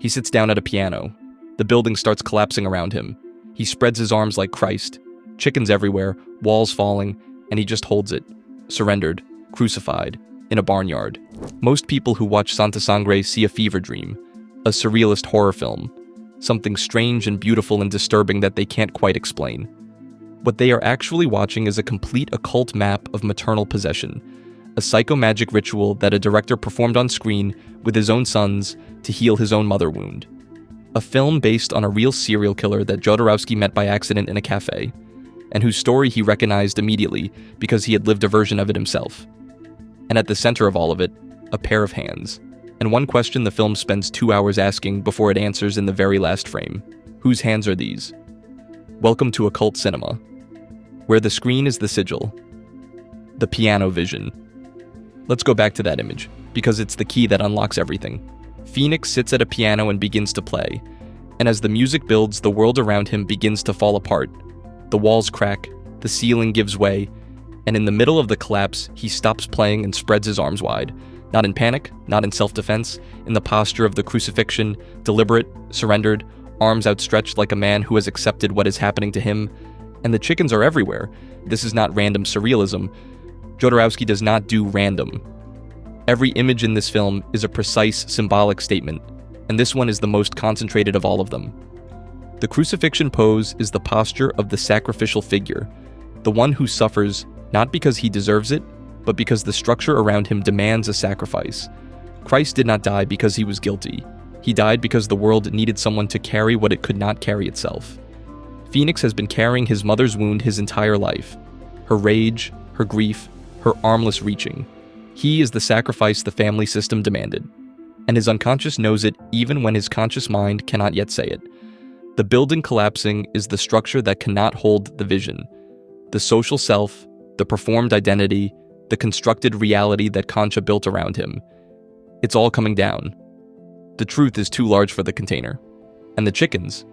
He sits down at a piano. The building starts collapsing around him. He spreads his arms like Christ. Chickens everywhere, walls falling, and he just holds it. Surrendered, crucified, in a barnyard. Most people who watch Santa Sangre see a fever dream, a surrealist horror film, something strange and beautiful and disturbing that they can't quite explain. What they are actually watching is a complete occult map of maternal possession, a psychomagic ritual that a director performed on screen with his own sons to heal his own mother wound. A film based on a real serial killer that Jodorowsky met by accident in a cafe, and whose story he recognized immediately because he had lived a version of it himself. And at the center of all of it, a pair of hands. And one question the film spends 2 hours asking before it answers in the very last frame. Whose hands are these? Welcome to occult cinema, where the screen is the sigil, the piano vision. Let's go back to that image, because it's the key that unlocks everything. Phoenix sits at a piano and begins to play, and as the music builds, the world around him begins to fall apart. The walls crack, the ceiling gives way, and in the middle of the collapse, he stops playing and spreads his arms wide. Not in panic, not in self-defense, in the posture of the crucifixion, deliberate, surrendered, arms outstretched like a man who has accepted what is happening to him. And the chickens are everywhere. This is not random surrealism. Jodorowsky does not do random. Every image in this film is a precise symbolic statement, and this one is the most concentrated of all of them. The crucifixion pose is the posture of the sacrificial figure, the one who suffers not because he deserves it, but because the structure around him demands a sacrifice. Christ did not die because he was guilty. He died because the world needed someone to carry what it could not carry itself. Phoenix has been carrying his mother's wound his entire life. Her rage, her grief, her armless reaching. He is the sacrifice the family system demanded. And his unconscious knows it even when his conscious mind cannot yet say it. The building collapsing is the structure that cannot hold the vision. The social self, the performed identity, the constructed reality that Concha built around him. It's all coming down. The truth is too large for the container. And the chickens.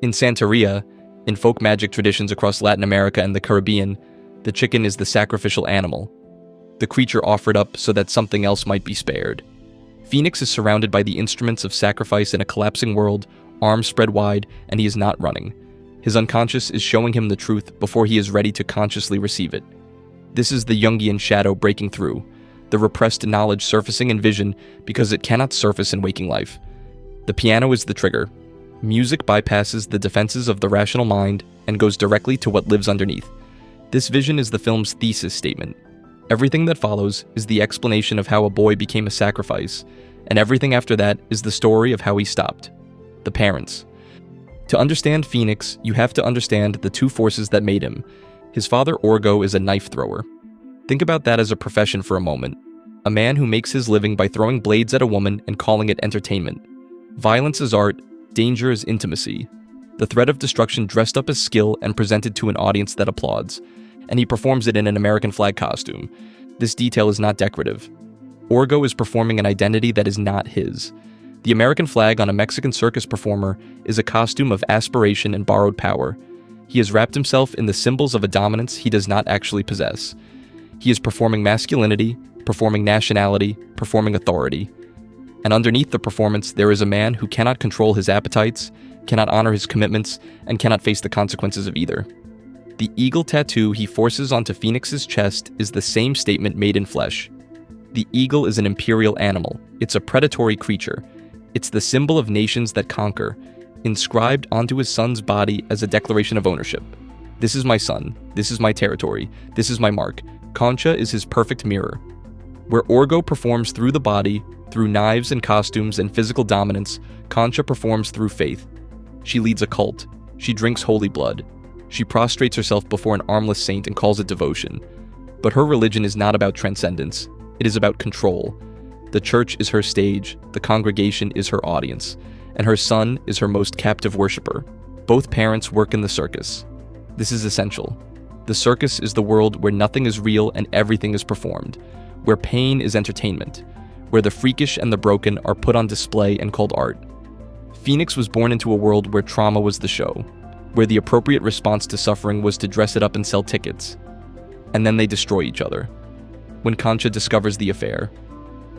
In Santeria, in folk magic traditions across Latin America and the Caribbean, the chicken is the sacrificial animal, the creature offered up so that something else might be spared. Phoenix is surrounded by the instruments of sacrifice in a collapsing world, arms spread wide, and he is not running. His unconscious is showing him the truth before he is ready to consciously receive it. This is the Jungian shadow breaking through, the repressed knowledge surfacing in vision because it cannot surface in waking life. The piano is the trigger. Music bypasses the defenses of the rational mind and goes directly to what lives underneath. This vision is the film's thesis statement. Everything that follows is the explanation of how a boy became a sacrifice, and everything after that is the story of how he stopped. The parents. To understand Phoenix, you have to understand the two forces that made him. His father, Orgo, is a knife thrower. Think about that as a profession for a moment. A man who makes his living by throwing blades at a woman and calling it entertainment. Violence is art, danger is intimacy. The threat of destruction dressed up as skill and presented to an audience that applauds. And he performs it in an American flag costume. This detail is not decorative. Orgo is performing an identity that is not his. The American flag on a Mexican circus performer is a costume of aspiration and borrowed power. He has wrapped himself in the symbols of a dominance he does not actually possess. He is performing masculinity, performing nationality, performing authority. And underneath the performance, there is a man who cannot control his appetites, cannot honor his commitments, and cannot face the consequences of either. The eagle tattoo he forces onto Phoenix's chest is the same statement made in flesh. The eagle is an imperial animal. It's a predatory creature. It's the symbol of nations that conquer, inscribed onto his son's body as a declaration of ownership. This is my son. This is my territory. This is my mark. Concha is his perfect mirror. Where Orgo performs through the body, through knives and costumes and physical dominance, Concha performs through faith. She leads a cult. She drinks holy blood. She prostrates herself before an armless saint and calls it devotion. But her religion is not about transcendence. It is about control. The church is her stage, the congregation is her audience, and her son is her most captive worshiper. Both parents work in the circus. This is essential. The circus is the world where nothing is real and everything is performed, where pain is entertainment, where the freakish and the broken are put on display and called art. Phoenix was born into a world where trauma was the show, where the appropriate response to suffering was to dress it up and sell tickets. And then they destroy each other. When Concha discovers the affair,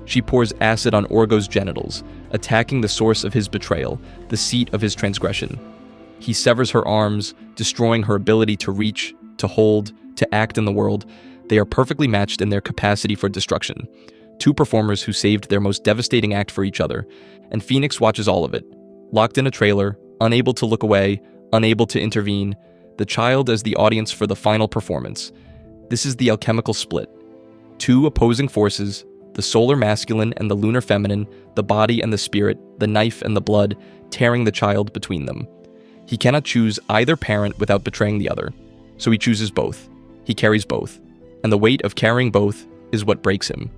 She pours acid on Orgo's genitals, attacking the source of his betrayal, the seat of his transgression. He severs her arms, destroying her ability to reach, to hold, to act in the world. They are perfectly matched in their capacity for destruction. Two performers who saved their most devastating act for each other, and Phoenix watches all of it, locked in a trailer, unable to look away, unable to intervene, the child as the audience for the final performance. This is the alchemical split. Two opposing forces, the solar masculine and the lunar feminine, the body and the spirit, the knife and the blood, tearing the child between them. He cannot choose either parent without betraying the other, so he chooses both. He carries both, and the weight of carrying both is what breaks him.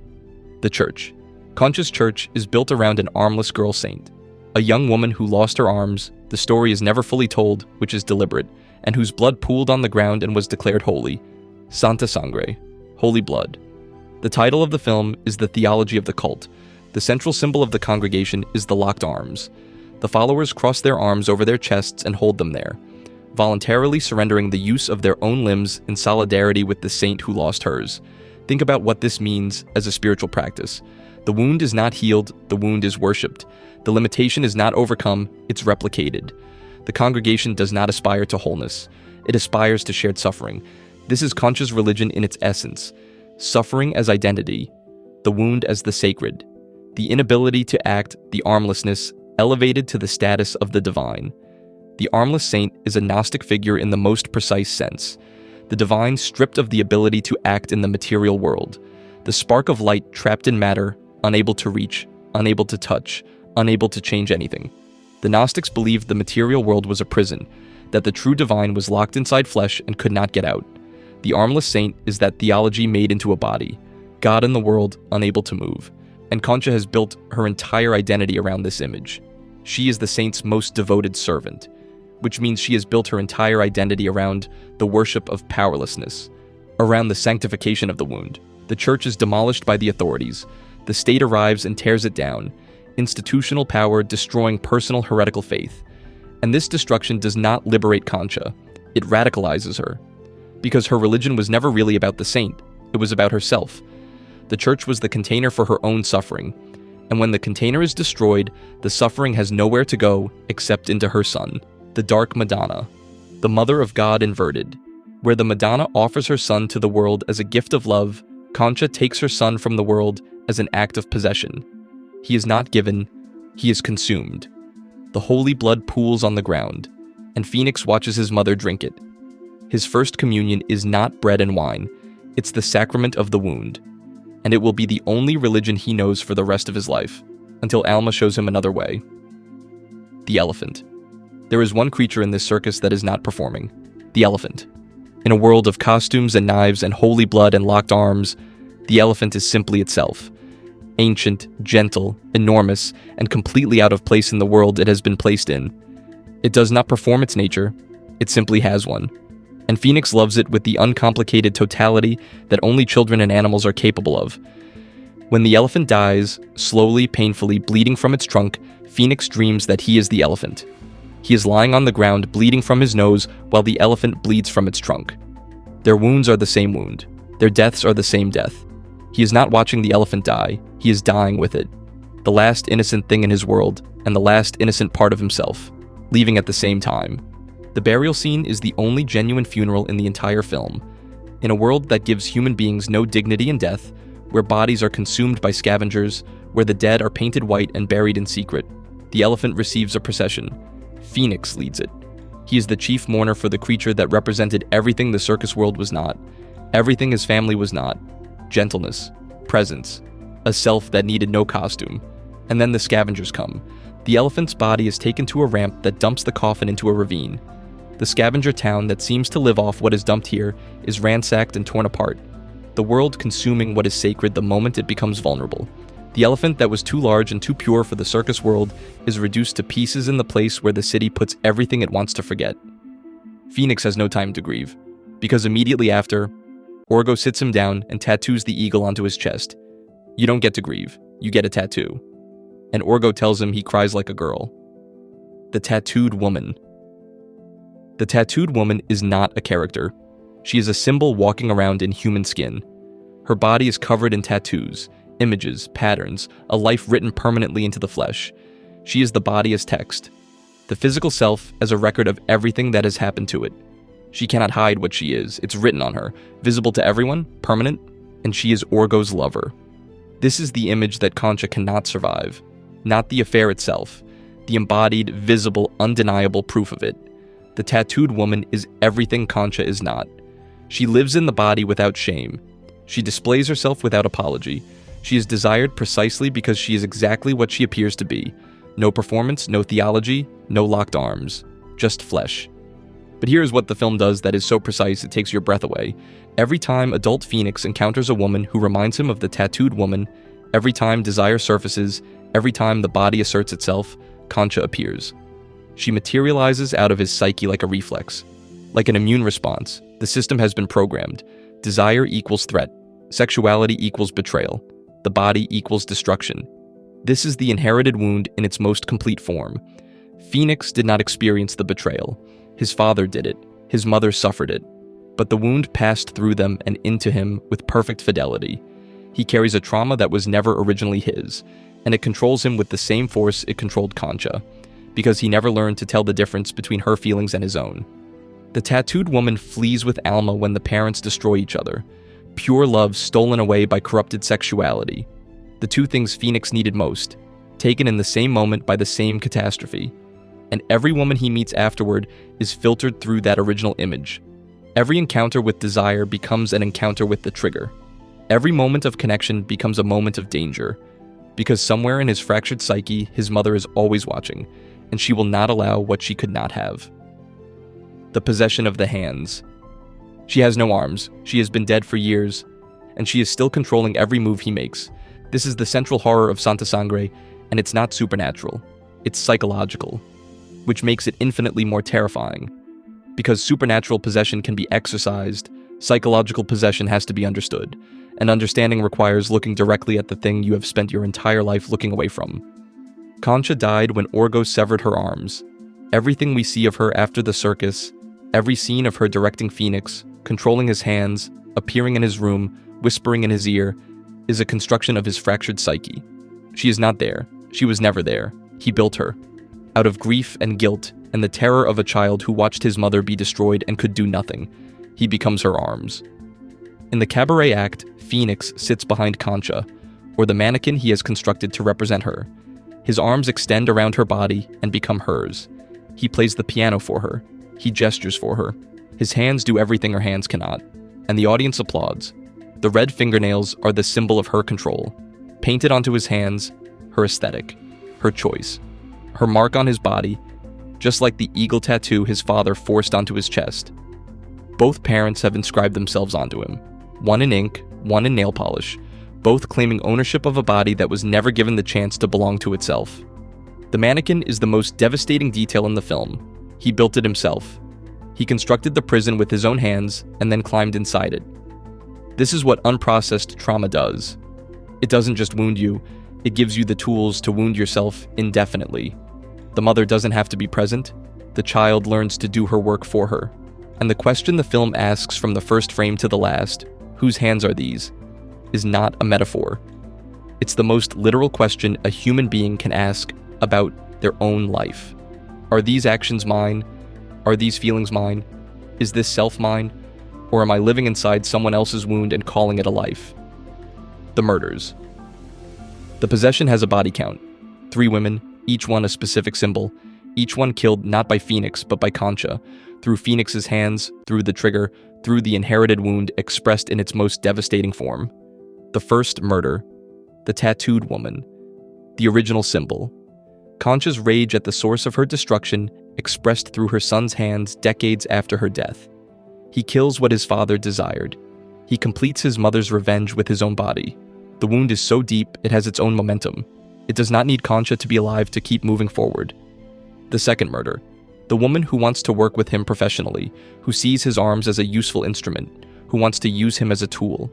The church. Concha's church is built around an armless girl saint, a young woman who lost her arms. The story is never fully told, which is deliberate, and whose blood pooled on the ground and was declared holy. Santa Sangre, holy blood. The title of the film is The Theology of the Cult. The central symbol of the congregation is the locked arms. The followers cross their arms over their chests and hold them there, voluntarily surrendering the use of their own limbs in solidarity with the saint who lost hers. Think about what this means as a spiritual practice. The wound is not healed, the wound is worshipped. The limitation is not overcome, it's replicated. The congregation does not aspire to wholeness. It aspires to shared suffering. This is Concha's religion in its essence. Suffering as identity, the wound as the sacred, the inability to act, the armlessness, elevated to the status of the divine. The armless saint is a Gnostic figure in the most precise sense. The divine stripped of the ability to act in the material world. The spark of light trapped in matter, unable to reach, unable to touch, unable to change anything. The Gnostics believed the material world was a prison, that the true divine was locked inside flesh and could not get out. The armless saint is that theology made into a body, God in the world, unable to move. And Concha has built her entire identity around this image. She is the saint's most devoted servant, which means she has built her entire identity around the worship of powerlessness, around the sanctification of the wound. The church is demolished by the authorities. The state arrives and tears it down, institutional power destroying personal heretical faith. And this destruction does not liberate Concha, it radicalizes her. Because her religion was never really about the saint, it was about herself. The church was the container for her own suffering, and when the container is destroyed, the suffering has nowhere to go except into her son, the Dark Madonna, the Mother of God inverted. Where the Madonna offers her son to the world as a gift of love, Concha takes her son from the world as an act of possession. He is not given, he is consumed. The holy blood pools on the ground, and Phoenix watches his mother drink it. His first communion is not bread and wine, it's the sacrament of the wound, and it will be the only religion he knows for the rest of his life, until Alma shows him another way. The elephant. There is one creature in this circus that is not performing, the elephant. In a world of costumes and knives and holy blood and locked arms, the elephant is simply itself. Ancient, gentle, enormous, and completely out of place in the world it has been placed in. It does not perform its nature, it simply has one. And Phoenix loves it with the uncomplicated totality that only children and animals are capable of. When the elephant dies, slowly, painfully, bleeding from its trunk, Phoenix dreams that he is the elephant. He is lying on the ground, bleeding from his nose, while the elephant bleeds from its trunk. Their wounds are the same wound. Their deaths are the same death. He is not watching the elephant die, he is dying with it. The last innocent thing in his world, and the last innocent part of himself, leaving at the same time. The burial scene is the only genuine funeral in the entire film. In a world that gives human beings no dignity in death, where bodies are consumed by scavengers, where the dead are painted white and buried in secret, the elephant receives a procession. Phoenix leads it. He is the chief mourner for the creature that represented everything the circus world was not, everything his family was not: gentleness, presence, a self that needed no costume. And then the scavengers come. The elephant's body is taken to a ramp that dumps the coffin into a ravine. The scavenger town that seems to live off what is dumped here is ransacked and torn apart, the world consuming what is sacred the moment it becomes vulnerable. The elephant that was too large and too pure for the circus world is reduced to pieces in the place where the city puts everything it wants to forget. Phoenix has no time to grieve, because immediately after, Orgo sits him down and tattoos the eagle onto his chest. You don't get to grieve, you get a tattoo. And Orgo tells him he cries like a girl. The tattooed woman. The tattooed woman is not a character. She is a symbol walking around in human skin. Her body is covered in tattoos, images, patterns, a life written permanently into the flesh. She is the body as text, the physical self as a record of everything that has happened to it. She cannot hide what she is. It's written on her, visible to everyone, permanent, and she is Orgo's lover. This is the image that Concha cannot survive, not the affair itself, the embodied, visible, undeniable proof of it. The tattooed woman is everything Concha is not. She lives in the body without shame. She displays herself without apology. She is desired precisely because she is exactly what she appears to be. No performance, no theology, no locked arms. Just flesh. But here's what the film does that is so precise it takes your breath away. Every time adult Phoenix encounters a woman who reminds him of the tattooed woman, every time desire surfaces, every time the body asserts itself, Concha appears. She materializes out of his psyche like a reflex. Like an immune response, the system has been programmed. Desire equals threat. Sexuality equals betrayal. The body equals destruction. This is the inherited wound in its most complete form. Phoenix did not experience the betrayal. His father did it. His mother suffered it. But the wound passed through them and into him with perfect fidelity. He carries a trauma that was never originally his, and it controls him with the same force it controlled Concha, because he never learned to tell the difference between her feelings and his own. The tattooed woman flees with Alma when the parents destroy each other. Pure love stolen away by corrupted sexuality. The two things Phoenix needed most, taken in the same moment by the same catastrophe. And every woman he meets afterward is filtered through that original image. Every encounter with desire becomes an encounter with the trigger. Every moment of connection becomes a moment of danger. Because somewhere in his fractured psyche, his mother is always watching, and she will not allow what she could not have. The possession of the hands. She has no arms, she has been dead for years, and she is still controlling every move he makes. This is the central horror of Santa Sangre, and it's not supernatural. It's psychological, which makes it infinitely more terrifying. Because supernatural possession can be exercised, psychological possession has to be understood, and understanding requires looking directly at the thing you have spent your entire life looking away from. Concha died when Orgo severed her arms. Everything we see of her after the circus, every scene of her directing Phoenix, controlling his hands, appearing in his room, whispering in his ear, is a construction of his fractured psyche. She is not there. She was never there. He built her. Out of grief and guilt, and the terror of a child who watched his mother be destroyed and could do nothing, he becomes her arms. In the cabaret act, Phoenix sits behind Concha, or the mannequin he has constructed to represent her. His arms extend around her body and become hers. He plays the piano for her. He gestures for her. His hands do everything her hands cannot, and the audience applauds. The red fingernails are the symbol of her control. Painted onto his hands, her aesthetic, her choice, her mark on his body, just like the eagle tattoo his father forced onto his chest. Both parents have inscribed themselves onto him, one in ink, one in nail polish, both claiming ownership of a body that was never given the chance to belong to itself. The mannequin is the most devastating detail in the film. He built it himself. He constructed the prison with his own hands and then climbed inside it. This is what unprocessed trauma does. It doesn't just wound you, it gives you the tools to wound yourself indefinitely. The mother doesn't have to be present. The child learns to do her work for her. And the question the film asks from the first frame to the last, whose hands are these, is not a metaphor. It's the most literal question a human being can ask about their own life. Are these actions mine? Are these feelings mine? Is this self mine? Or am I living inside someone else's wound and calling it a life? The murders. The possession has a body count. 3 women, each one a specific symbol, each one killed not by Phoenix but by Concha, through Phoenix's hands, through the trigger, through the inherited wound expressed in its most devastating form. The first murder, the tattooed woman, the original symbol. Concha's rage at the source of her destruction expressed through her son's hands decades after her death. He kills what his father desired. He completes his mother's revenge with his own body. The wound is so deep, it has its own momentum. It does not need Concha to be alive to keep moving forward. The second murder. The woman who wants to work with him professionally, who sees his arms as a useful instrument, who wants to use him as a tool.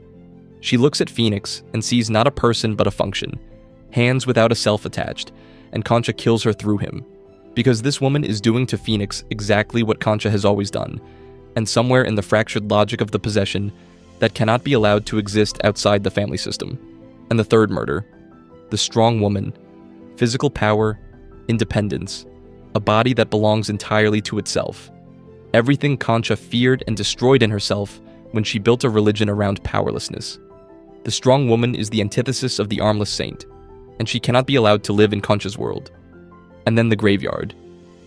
She looks at Phoenix and sees not a person but a function, hands without a self attached, and Concha kills her through him. Because this woman is doing to Phoenix exactly what Concha has always done, and somewhere in the fractured logic of the possession, that cannot be allowed to exist outside the family system. And the third murder, the strong woman, physical power, independence, a body that belongs entirely to itself. Everything Concha feared and destroyed in herself when she built a religion around powerlessness. The strong woman is the antithesis of the armless saint, and she cannot be allowed to live in Concha's world. And then the graveyard.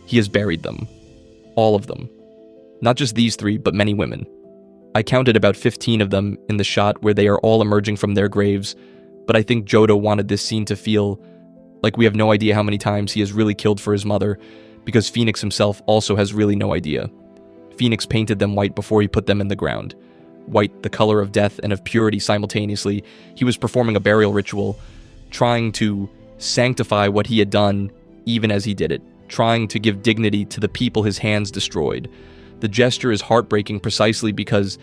He has buried them. All of them. Not just these three, but many women. I counted about 15 of them in the shot where they are all emerging from their graves, but I think Jodo wanted this scene to feel like we have no idea how many times he has really killed for his mother, because Phoenix himself also has really no idea. Phoenix painted them white before he put them in the ground. White, the color of death and of purity simultaneously. He was performing a burial ritual, trying to sanctify what he had done even as he did it, trying to give dignity to the people his hands destroyed. The gesture is heartbreaking precisely because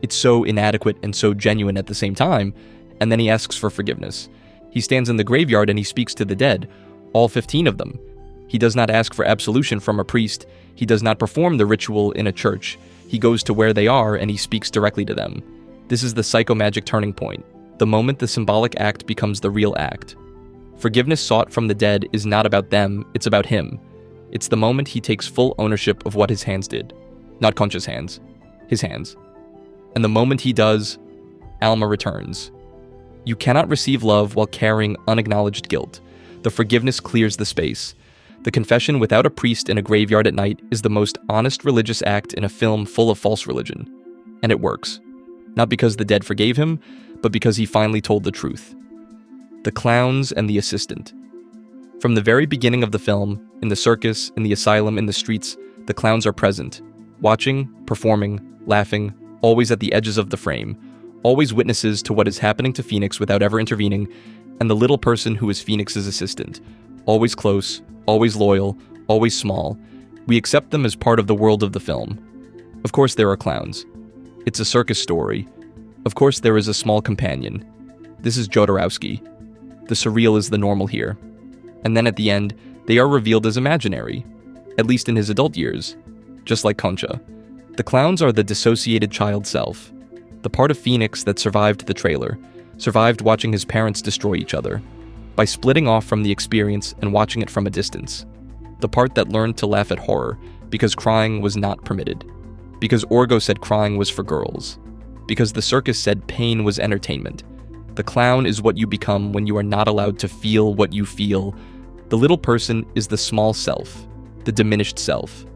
it's so inadequate and so genuine at the same time, and then he asks for forgiveness. He stands in the graveyard and he speaks to the dead, all 15 of them. He does not ask for absolution from a priest. He does not perform the ritual in a church. He goes to where they are and he speaks directly to them. This is the psychomagic turning point, the moment the symbolic act becomes the real act. Forgiveness sought from the dead is not about them, it's about him. It's the moment he takes full ownership of what his hands did. Not Concha's hands, his hands. And the moment he does, Alma returns. You cannot receive love while carrying unacknowledged guilt. The forgiveness clears the space. The confession without a priest in a graveyard at night is the most honest religious act in a film full of false religion. And it works. Not because the dead forgave him, but because he finally told the truth. The clowns and the assistant. From the very beginning of the film, in the circus, in the asylum, in the streets, the clowns are present, watching, performing, laughing, always at the edges of the frame, always witnesses to what is happening to Phoenix without ever intervening, and the little person who is Phoenix's assistant, always close, always loyal, always small. We accept them as part of the world of the film. Of course there are clowns. It's a circus story. Of course there is a small companion. This is Jodorowsky. The surreal is the normal here. And then at the end, they are revealed as imaginary, at least in his adult years, just like Concha. The clowns are the dissociated child self, the part of Phoenix that survived the trailer, survived watching his parents destroy each other, by splitting off from the experience and watching it from a distance. The part that learned to laugh at horror, because crying was not permitted, because Orgo said crying was for girls, because the circus said pain was entertainment. The clown is what you become when you are not allowed to feel what you feel. The little person is the small self, the diminished self,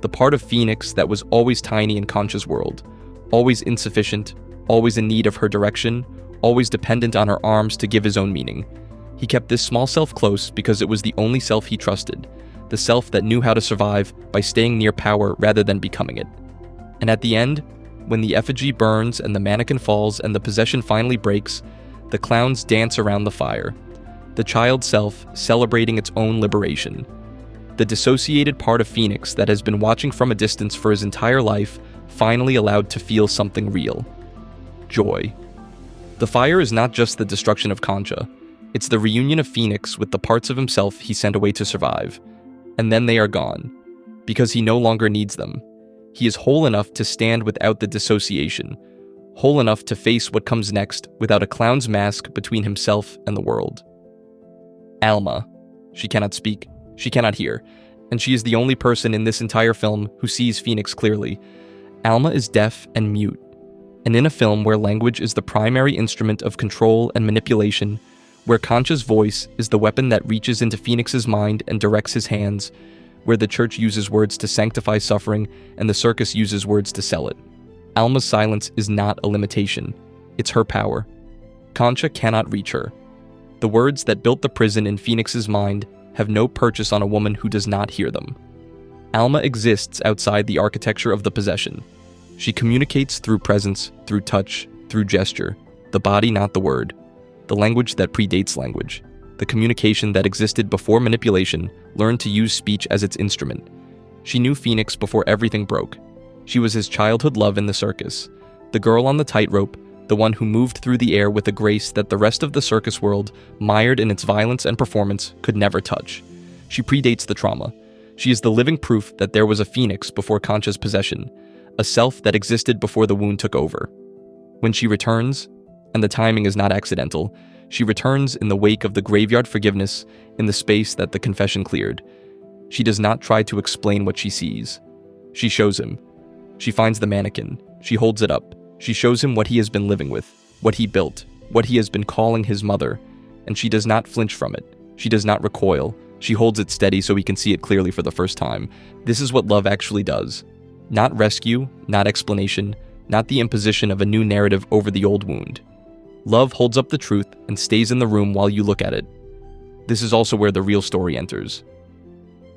the part of Phoenix that was always tiny in Concha's world, always insufficient, always in need of her direction, always dependent on her arms to give his own meaning. He kept this small self close because it was the only self he trusted, the self that knew how to survive by staying near power rather than becoming it. And at the end, when the effigy burns and the mannequin falls and the possession finally breaks, the clowns dance around the fire, the child self celebrating its own liberation. The dissociated part of Phoenix that has been watching from a distance for his entire life finally allowed to feel something real. Joy. The fire is not just the destruction of Concha, it's the reunion of Phoenix with the parts of himself he sent away to survive. And then they are gone, because he no longer needs them. He is whole enough to stand without the dissociation, whole enough to face what comes next without a clown's mask between himself and the world. Alma. She cannot speak, she cannot hear, and she is the only person in this entire film who sees Phoenix clearly. Alma is deaf and mute, and in a film where language is the primary instrument of control and manipulation, where Concha's voice is the weapon that reaches into Phoenix's mind and directs his hands, where the church uses words to sanctify suffering and the circus uses words to sell it. Alma's silence is not a limitation, it's her power. Concha cannot reach her. The words that built the prison in Phoenix's mind have no purchase on a woman who does not hear them. Alma exists outside the architecture of the possession. She communicates through presence, through touch, through gesture, the body not the word, the language that predates language, the communication that existed before manipulation learned to use speech as its instrument. She knew Phoenix before everything broke. She was his childhood love in the circus, the girl on the tightrope, the one who moved through the air with a grace that the rest of the circus world, mired in its violence and performance, could never touch. She predates the trauma. She is the living proof that there was a Phoenix before Concha's possession, a self that existed before the wound took over. When she returns, and the timing is not accidental, She returns in the wake of the graveyard forgiveness in the space that the confession cleared. She does not try to explain what she sees. She shows him. She finds the mannequin. She holds it up. She shows him what he has been living with, what he built, what he has been calling his mother, and she does not flinch from it. She does not recoil. She holds it steady so he can see it clearly for the first time. This is what love actually does. Not rescue, not explanation, not the imposition of a new narrative over the old wound. Love holds up the truth and stays in the room while you look at it. This is also where the real story enters.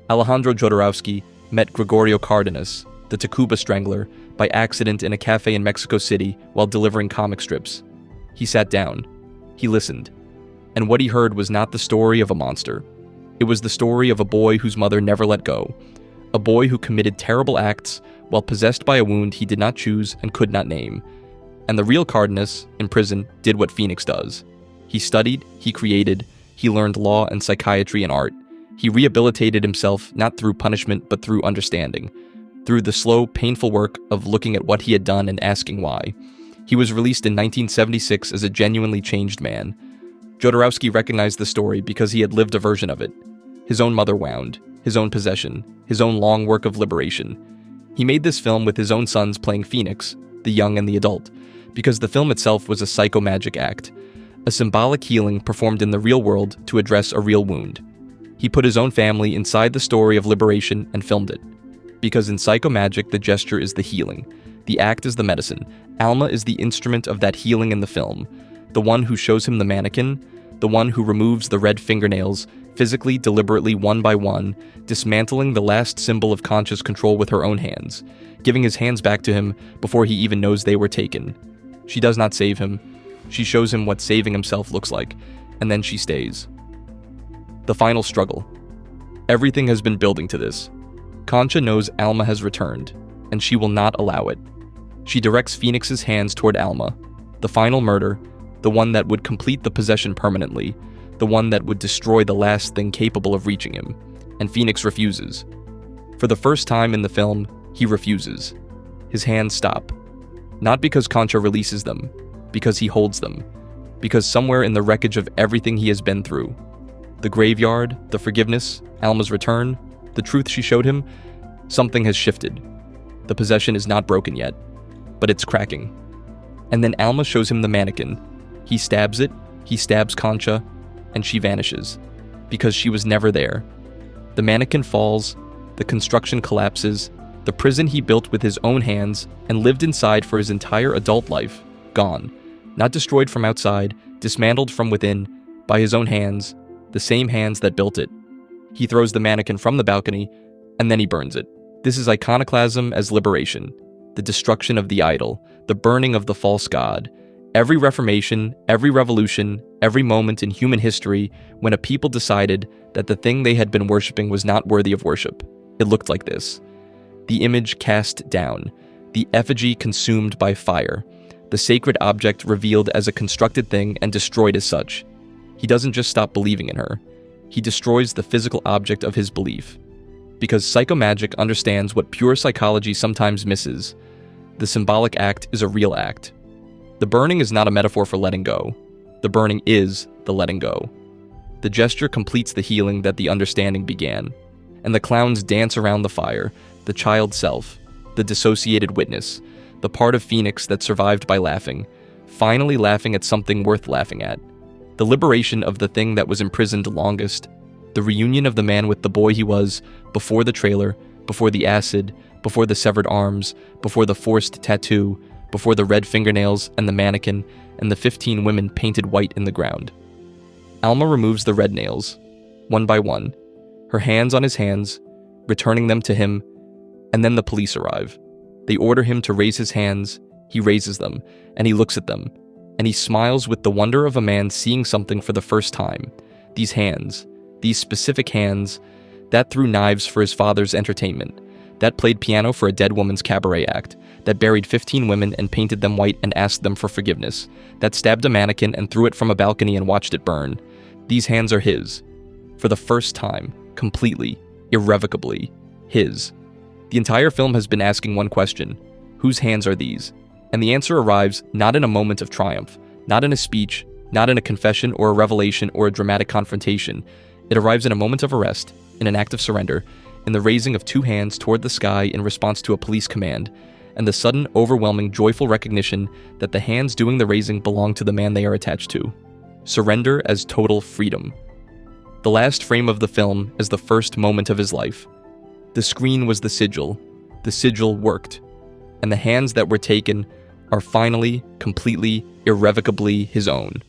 Alejandro Jodorowsky met Gregorio Cardenas, the Tacuba Strangler, by accident in a cafe in Mexico City while delivering comic strips. He sat down. He listened. And what he heard was not the story of a monster. It was the story of a boy whose mother never let go. A boy who committed terrible acts while possessed by a wound he did not choose and could not name. And the real Cardenas, in prison, did what Phoenix does. He studied, he created, he learned law and psychiatry and art. He rehabilitated himself not through punishment but through understanding, through the slow, painful work of looking at what he had done and asking why. He was released in 1976 as a genuinely changed man. Jodorowsky recognized the story because he had lived a version of it. His own mother wound, his own possession, his own long work of liberation. He made this film with his own sons playing Phoenix, the young and the adult, because the film itself was a psychomagic act, a symbolic healing performed in the real world to address a real wound. He put his own family inside the story of liberation and filmed it. Because in psychomagic, the gesture is the healing. The act is the medicine. Alma is the instrument of that healing in the film. The one who shows him the mannequin, the one who removes the red fingernails, physically, deliberately, one by one, dismantling the last symbol of conscious control with her own hands, giving his hands back to him before he even knows they were taken. She does not save him. She shows him what saving himself looks like, and then she stays. The final struggle. Everything has been building to this. Concha knows Alma has returned, and she will not allow it. She directs Phoenix's hands toward Alma, the final murder, the one that would complete the possession permanently, the one that would destroy the last thing capable of reaching him, and Phoenix refuses. For the first time in the film, he refuses. His hands stop. Not because Concha releases them, because he holds them, because somewhere in the wreckage of everything he has been through, the graveyard, the forgiveness, Alma's return, the truth she showed him, something has shifted. The possession is not broken yet, but it's cracking. And then Alma shows him the mannequin. He stabs it, he stabs Concha, and she vanishes, because she was never there. The mannequin falls, the construction collapses, the prison he built with his own hands and lived inside for his entire adult life, gone. Not destroyed from outside, dismantled from within, by his own hands, the same hands that built it. He throws the mannequin from the balcony, and then he burns it. This is iconoclasm as liberation, the destruction of the idol, the burning of the false god. Every reformation, every revolution, every moment in human history when a people decided that the thing they had been worshipping was not worthy of worship. It looked like this. The image cast down, the effigy consumed by fire, the sacred object revealed as a constructed thing and destroyed as such. He doesn't just stop believing in her. He destroys the physical object of his belief. Because psychomagic understands what pure psychology sometimes misses. The symbolic act is a real act. The burning is not a metaphor for letting go. The burning is the letting go. The gesture completes the healing that the understanding began. And the clowns dance around the fire, the child self, the dissociated witness, the part of Phoenix that survived by laughing, finally laughing at something worth laughing at. The liberation of the thing that was imprisoned longest, the reunion of the man with the boy he was before the trailer, before the acid, before the severed arms, before the forced tattoo, before the red fingernails and the mannequin and the 15 women painted white in the ground. Alma removes the red nails, one by one, her hands on his hands, returning them to him, and then the police arrive. They order him to raise his hands, he raises them, and he looks at them, and he smiles with the wonder of a man seeing something for the first time. These hands, these specific hands, that threw knives for his father's entertainment, that played piano for a dead woman's cabaret act, that buried 15 women and painted them white and asked them for forgiveness, that stabbed a mannequin and threw it from a balcony and watched it burn. These hands are his. For the first time, completely, irrevocably, his. The entire film has been asking one question: whose hands are these? And the answer arrives not in a moment of triumph, not in a speech, not in a confession or a revelation or a dramatic confrontation. It arrives in a moment of arrest, in an act of surrender, in the raising of two hands toward the sky in response to a police command, and the sudden, overwhelming, joyful recognition that the hands doing the raising belong to the man they are attached to. Surrender as total freedom. The last frame of the film as the first moment of his life. The screen was the sigil worked, and the hands that were taken are finally, completely, irrevocably his own.